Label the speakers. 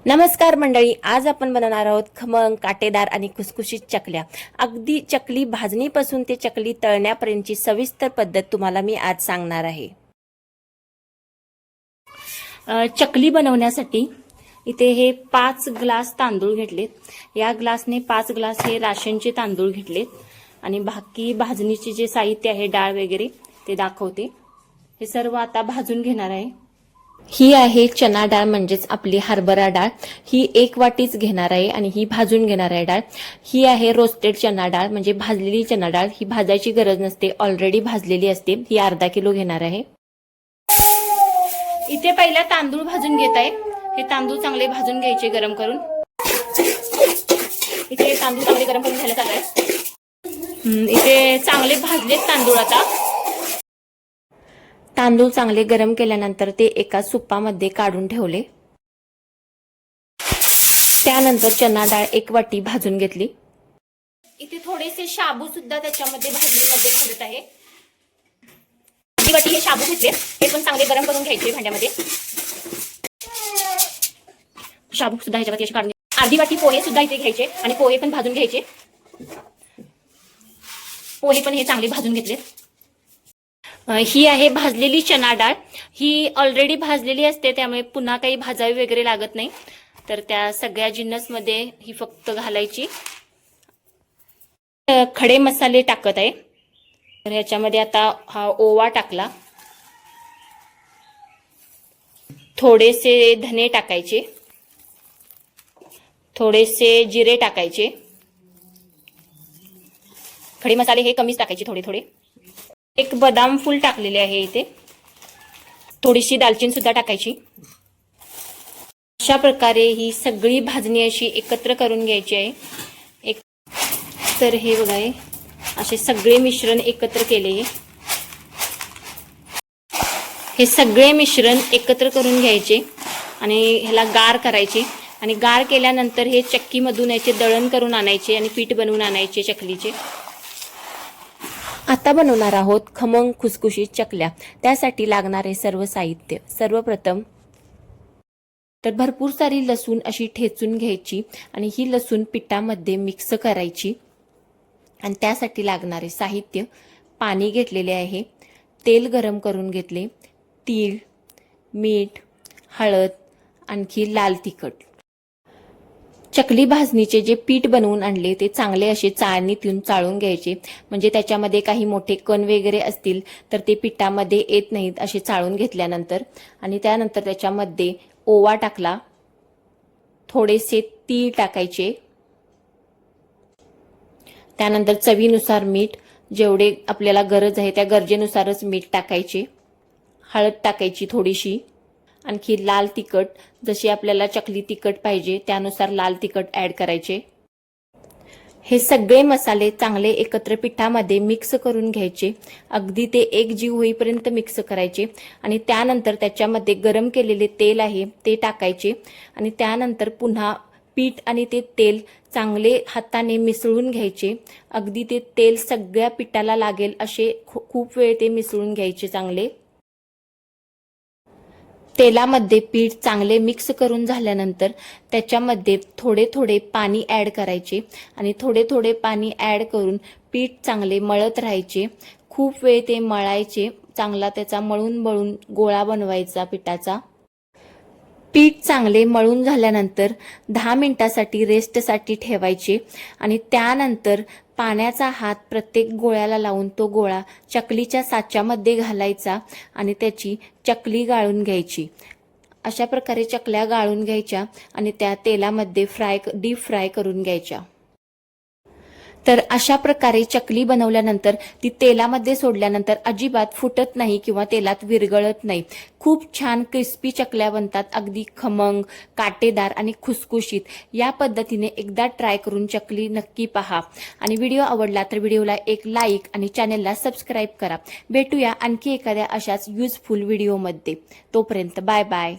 Speaker 1: नमस्कार मंडळी, आज आपण बनवणार आहोत खमंग, काटेदार आणि खुसखुशीत चकल्या। अगदी चकली भाजणीपासून ते चकली तळण्यापर्यंतची सविस्तर पद्धत तुम्हाला मी आज सांगणार आहे। चकली बनवण्यासाठी इथे हे 5 ग्लास तांदूळ घेतलेत। या ग्लासने 5 ग्लास हे राशनचे तांदूळ घेतलेत आणि बाकी भाजणीचे जे साहित्य आहे, डाळ वगैरे ते दाखवते। हे सर्व आता भाजून घेणार आहे। ही आहे चना डाळ म्हणजेच आपली हरभरा डाळ। ही 1 वाटीच घेणार आहे आणि ही भाजून घेणार आहे डाळ। ही आहे रोस्टेड चना डाळ म्हणजे भाजलेली चना डाळ। ही भाजायची गरज नसते, ऑलरेडी भाजलेली असते। ही अर्धा किलो घेणार आहे। इथे पहिला तांदूळ भाजून घेत आहे। हे तांदूळ चांगले भाजून घ्यायचे गरम करून। इथे तांदूळ चांगले गरम करून घ्यायला चालू आहे। इथे चांगले भाजलेत तांदूळ। आता तांदूळ चांगले गरम केल्यानंतर ते एका सुपामध्ये काढून ठेवले। त्यानंतर चना डाळ 1 वाटी भाजून घेतली। इथे थोडेसे शाबू सुद्धा त्याच्यामध्ये भाजत आहे। 1 वाटी हे शाबू घेतले, हे पण चांगले गरम करून घ्यायचे भांड्यामध्ये। शाबू सुद्धा ह्याच्यावरती असे काढून, अर्धी वाटी पोहे सुद्धा इथे घ्यायचे आणि पोहे पण भाजून घ्यायचे। पोहे पण हे चांगले भाजून घेतले। ही आहे भाजलेली चना डाळ। ही ऑलरेडी भाजलेली असते, त्यामुळे पुन्हा काही भाजावी वगैरे लागत नाही। तर त्या सगळ्या जिन्नसमध्ये ही फक्त घालायची। खडे मसाले टाकत आहे। तर ह्याच्यामध्ये आता हा ओवा टाकला, थोडेसे धने टाकायचे, थोडेसे जिरे टाकायचे। खडे मसाले हे कमीच टाकायचे, थोडे थोडे। 1 बदाम फूल टाकलेले आहे इथे। थोडीशी दालचिनी सुद्धा टाकायची। अशा प्रकारे ही सगळी भाजणी अशी एकत्र करून घ्यायची आहे। तर हे बघा, असे सगळे मिश्रण एकत्र केले। हे सगळे मिश्रण एकत्र करून घ्यायचे आणि ह्याला गार करायचे आणि गार केल्यानंतर हे चक्कीमधून याचे दळण करून आणायचे आणि पीठ बनवून आणायचे चकलीचे। आता बनवणार आहोत खमंग खुसखुशीत चकल्या। त्यासाठी लागणारे सर्व साहित्य, सर्वप्रथम तर भरपूर सारी लसूण अशी ठेचून घ्यायची आणि ही लसूण पिठामध्ये मिक्स करायची। आणि त्यासाठी लागणारे साहित्य, पाणी घेतलेले आहे, तेल गरम करून घेतले, तीळ, मीठ, हळद, आणखी लाल तिखट। चकली भाजणीचे जे पीठ बनवून आणले ते चांगले असे चाळणीतून चाळून घ्यायचे, म्हणजे त्याच्यामध्ये काही मोठे कण वगैरे असतील तर ते पिठामध्ये येत नाहीत, असे चाळून घेतल्यानंतर। आणि त्यानंतर त्याच्यामध्ये ओवा टाकला, थोडेसे तीळ टाकायचे, त्यानंतर चवीनुसार मीठ, जेवढे आपल्याला गरज आहे त्या गरजेनुसारच मीठ टाकायचे, हळद टाकायची थोडीशी, आणखी लाल तिखट, जशी आपल्याला चकली तिखट पाहिजे त्यानुसार लाल तिखट ऍड करायचे। हे सगळे मसाले चांगले एकत्र पिठामध्ये मिक्स करून घ्यायचे, अगदी ते एकजीव होईपर्यंत मिक्स करायचे। आणि त्यानंतर त्याच्यामध्ये गरम केलेले तेल आहे ते टाकायचे आणि त्यानंतर पुन्हा पीठ आणि ते तेल चांगले हाताने मिसळून घ्यायचे। अगदी ते तेल सगळ्या पिठाला लागेल असे खूप वेळ ते मिसळून घ्यायचे चांगले। तेलामध्ये पीठ चांगले मिक्स करून झाल्यानंतर त्याच्यामध्ये थोडे थोडे पाणी ऍड करायचे आणि थोडे थोडे पाणी ऍड करून पीठ चांगले मळत राहायचे। खूप वेळ ते मळायचे, चांगला त्याचा मळून गोळा बनवायचा पिठाचा। पीठ चांगले मळून झाल्यानंतर 10 मिनिटासाठी रेस्टसाठी ठेवायचे आणि त्यानंतर पाण्याचा हात प्रत्येक गोळ्याला लावून तो गोळा चकलीच्या साच्यामध्ये घालायचा आणि त्याची चकली गाळून घ्यायची। अशा प्रकारे चकल्या गाळून घ्यायच्या आणि त्या तेलामध्ये डीप फ्राय करून घ्यायच्या। तर अशा प्रकारे चकली बनवल्यानंतर ती तेलामध्ये सोडल्यानंतर अजिबात फुटत नाही किंवा तेलात विरघळत नाही। खूप छान क्रिस्पी चकल्या बनतात, अगदी खमंग, काटेदार आणि खुसखुशीत। या पद्धतीने एकदा ट्राय करून चकली नक्की पहा आणि व्हिडिओ आवडला तर व्हिडिओला एक लाईक आणि चॅनलला सबस्क्राईब करा। भेटूया आणखी एखाद्या अशाच युजफुल व्हिडिओमध्ये। तोपर्यंत बाय बाय।